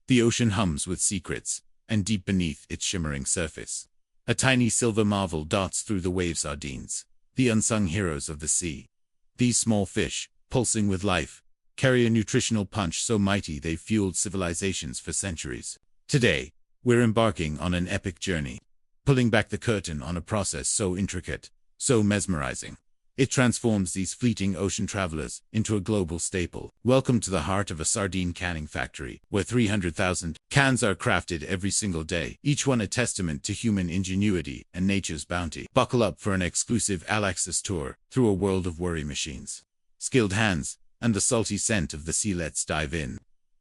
The ocean hums with secrets, and deep beneath its shimmering surface, a tiny silver marvel darts through the wave. Sardines, the unsung heroes of the sea. These small fish, pulsing with life, carry a nutritional punch so mighty they've fueled civilizations for centuries. Today, we're embarking on an epic journey, pulling back the curtain on a process so intricate, so mesmerizing. It transforms these fleeting ocean travelers into a global staple. Welcome to the heart of a sardine canning factory, where 300,000 cans are crafted every single day, each one a testament to human ingenuity and nature's bounty. Buckle up for an exclusive all-access tour through a world of worry machines, skilled hands, and the salty scent of the sea. Let's dive in.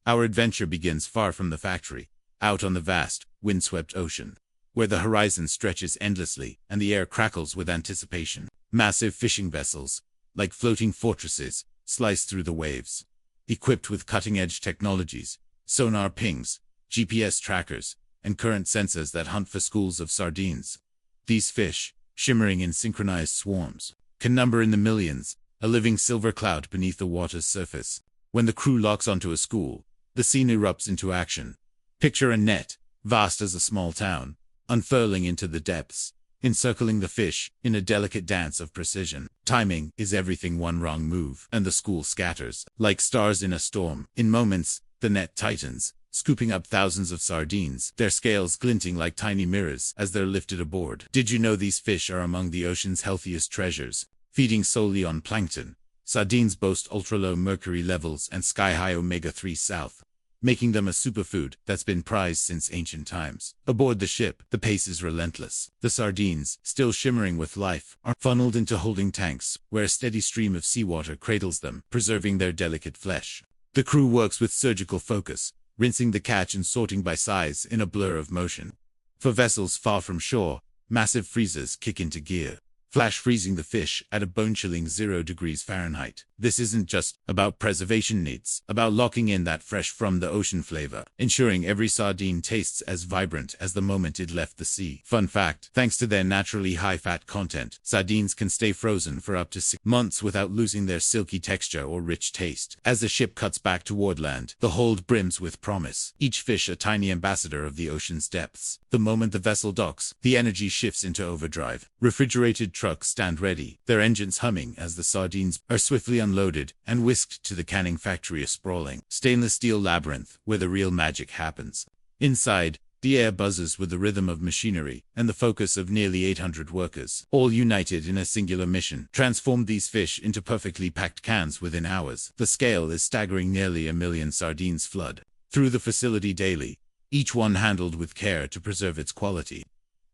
Our adventure begins far from the factory, out on the vast, windswept ocean, where the horizon stretches endlessly and the air crackles with anticipation. Massive fishing vessels, like floating fortresses, slice through the waves, equipped with cutting-edge technologies, sonar pings, GPS trackers, and current sensors that hunt for schools of sardines. These fish, shimmering in synchronized swarms, can number in the millions, a living silver cloud beneath the water's surface. When the crew locks onto a school, the scene erupts into action. Picture a net, vast as a small town, unfurling into the depths, encircling the fish in a delicate dance of precision. Timing is everything. One wrong move, and the school scatters. Like stars in a storm, in moments, the net tightens, scooping up thousands of sardines, their scales glinting like tiny mirrors as they're lifted aboard. Did you know these fish are among the ocean's healthiest treasures? Feeding solely on plankton, sardines boast ultra-low mercury levels and sky-high omega-3 south, making them a superfood that's been prized since ancient times. Aboard the ship, the pace is relentless. The sardines, still shimmering with life, are funneled into holding tanks, where a steady stream of seawater cradles them, preserving their delicate flesh. The crew works with surgical focus, rinsing the catch and sorting by size in a blur of motion. For vessels far from shore, massive freezers kick into gear, flash freezing the fish at a bone-chilling 0 degrees Fahrenheit. This isn't just about preservation, it's about locking in that fresh from the ocean flavor, ensuring every sardine tastes as vibrant as the moment it left the sea. Fun fact, thanks to their naturally high-fat content, sardines can stay frozen for up to 6 months without losing their silky texture or rich taste. As the ship cuts back toward land, the hold brims with promise, each fish a tiny ambassador of the ocean's depths. The moment the vessel docks, the energy shifts into overdrive. Refrigerated trucks stand ready, their engines humming as the sardines are swiftly unloaded and whisked to the canning factory, a sprawling, stainless steel labyrinth where the real magic happens. Inside, the air buzzes with the rhythm of machinery and the focus of nearly 800 workers, all united in a singular mission: transform these fish into perfectly packed cans within hours. The scale is staggering. Nearly 1 million sardines flood through the facility daily, each one handled with care to preserve its quality.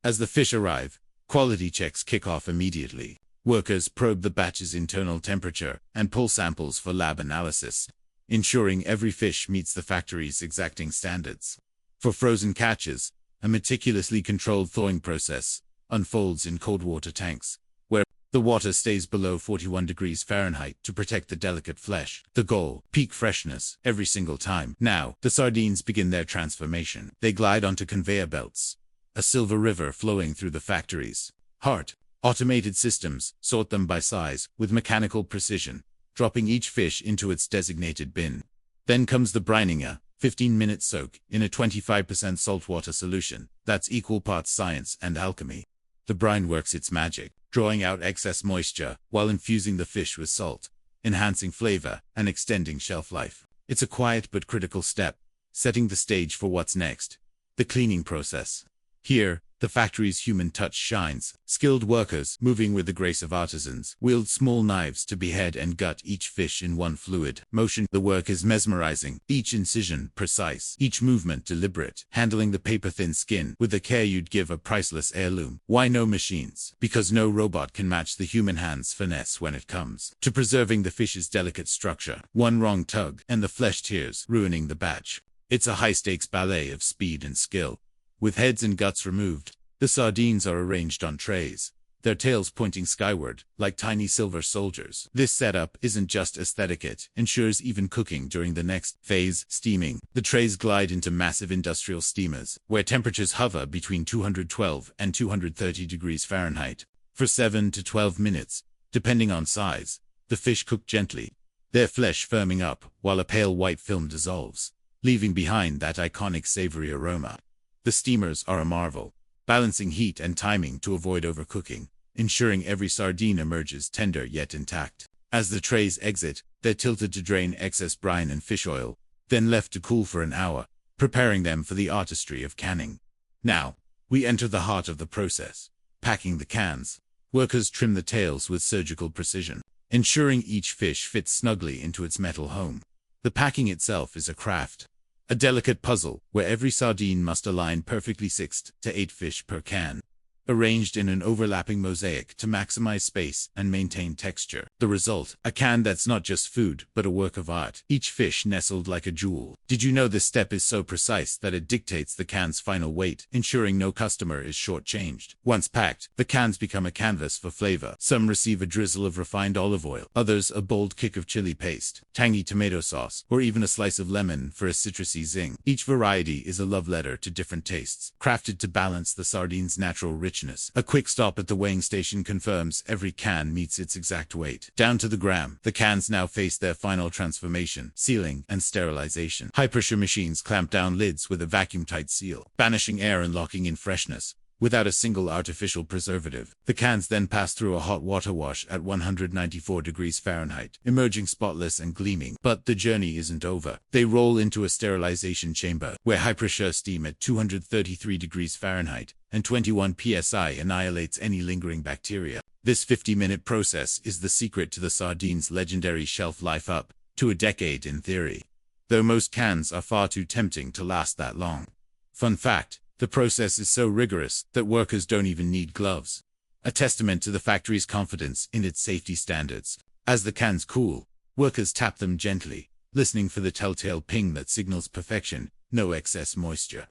As the fish arrive, quality checks kick off immediately. Workers probe the batch's internal temperature and pull samples for lab analysis, ensuring every fish meets the factory's exacting standards. For frozen catches, a meticulously controlled thawing process unfolds in cold water tanks, where the water stays below 41 degrees Fahrenheit to protect the delicate flesh. The goal: peak freshness every single time. Now, the sardines begin their transformation. They glide onto conveyor belts, a silver river flowing through the factory's heart. Automated systems sort them by size with mechanical precision, dropping each fish into its designated bin. Then comes the brining, a 15-minute soak in a 25% saltwater solution that's equal parts science and alchemy. The brine works its magic, drawing out excess moisture while infusing the fish with salt, enhancing flavor and extending shelf life. It's a quiet but critical step, setting the stage for what's next: the cleaning process. Here, the factory's human touch shines. Skilled workers, moving with the grace of artisans, wield small knives to behead and gut each fish in one fluid motion. The work is mesmerizing, each incision precise, each movement deliberate, handling the paper-thin skin with the care you'd give a priceless heirloom. Why no machines? Because no robot can match the human hand's finesse when it comes to preserving the fish's delicate structure. One wrong tug, and the flesh tears, ruining the batch. It's a high-stakes ballet of speed and skill. With heads and guts removed, the sardines are arranged on trays, their tails pointing skyward, like tiny silver soldiers. This setup isn't just aesthetic, it ensures even cooking during the next phase, steaming. The trays glide into massive industrial steamers, where temperatures hover between 212 and 230 degrees Fahrenheit. For 7 to 12 minutes, depending on size, the fish cook gently, their flesh firming up while a pale white film dissolves. leaving behind that iconic savory aroma. The steamers are a marvel, balancing heat and timing to avoid overcooking, ensuring every sardine emerges tender yet intact. As the trays exit, they're tilted to drain excess brine and fish oil, then left to cool for an hour, preparing them for the artistry of canning. Now, we enter the heart of the process, packing the cans. Workers trim the tails with surgical precision, ensuring each fish fits snugly into its metal home. The packing itself is a craft, a delicate puzzle where every sardine must align perfectly 6 to 8 fish per can, arranged in an overlapping mosaic to maximize space and maintain texture. The result, a can that's not just food, but a work of art, each fish nestled like a jewel. Did you know this step is so precise that it dictates the can's final weight, ensuring no customer is shortchanged? Once packed, the cans become a canvas for flavor. Some receive a drizzle of refined olive oil, others a bold kick of chili paste, tangy tomato sauce, or even a slice of lemon for a citrusy zing. Each variety is a love letter to different tastes, crafted to balance the sardine's natural richness. A quick stop at the weighing station confirms every can meets its exact weight, down to the gram. The cans now face their final transformation, sealing and sterilization. High-pressure machines clamp down lids with a vacuum-tight seal, banishing air and locking in freshness, without a single artificial preservative. The cans then pass through a hot water wash at 194 degrees Fahrenheit, emerging spotless and gleaming. But the journey isn't over. They roll into a sterilization chamber, where high-pressure steam at 233 degrees Fahrenheit and 21 psi annihilates any lingering bacteria. This 50-minute process is the secret to the sardine's legendary shelf life, up to a decade in theory, though most cans are far too tempting to last that long. Fun fact: the process is so rigorous that workers don't even need gloves, a testament to the factory's confidence in its safety standards. As the cans cool, workers tap them gently, listening for the telltale ping that signals perfection: no excess moisture,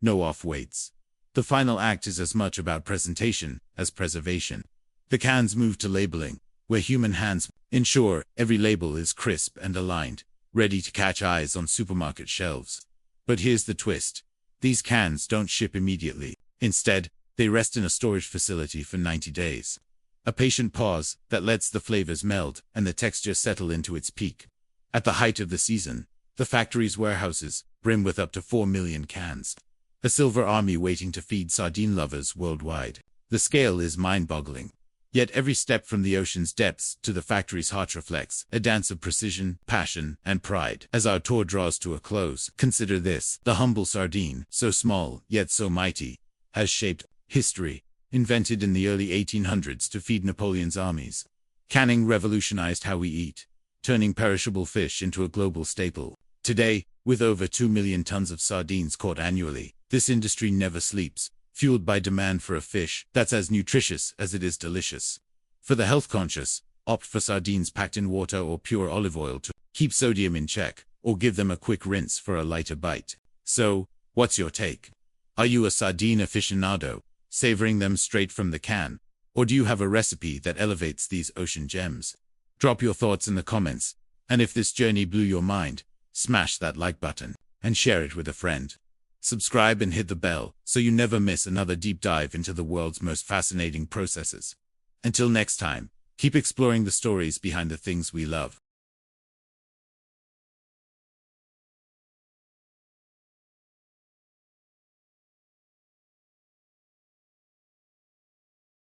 no off-weights. The final act is as much about presentation as preservation. The cans move to labeling, where human hands ensure every label is crisp and aligned, ready to catch eyes on supermarket shelves. But here's the twist: these cans don't ship immediately. Instead, they rest in a storage facility for 90 days. A patient pause that lets the flavors meld and the texture settle into its peak. At the height of the season, the factory's warehouses brim with up to 4 million cans. A silver army waiting to feed sardine lovers worldwide. The scale is mind-boggling. Yet every step from the ocean's depths to the factory's heart reflects a dance of precision, passion, and pride. As our tour draws to a close, consider this: the humble sardine, so small yet so mighty, has shaped history. Invented in the early 1800s to feed Napoleon's armies, canning revolutionized how we eat, turning perishable fish into a global staple. Today, with over 2 million tons of sardines caught annually, this industry never sleeps, fueled by demand for a fish that's as nutritious as it is delicious. For the health-conscious, opt for sardines packed in water or pure olive oil to keep sodium in check, or give them a quick rinse for a lighter bite. So, what's your take? Are you a sardine aficionado, savoring them straight from the can, or do you have a recipe that elevates these ocean gems? Drop your thoughts in the comments, and if this journey blew your mind, smash that like button and share it with a friend. Subscribe and hit the bell so you never miss another deep dive into the world's most fascinating processes. Until next time, keep exploring the stories behind the things we love.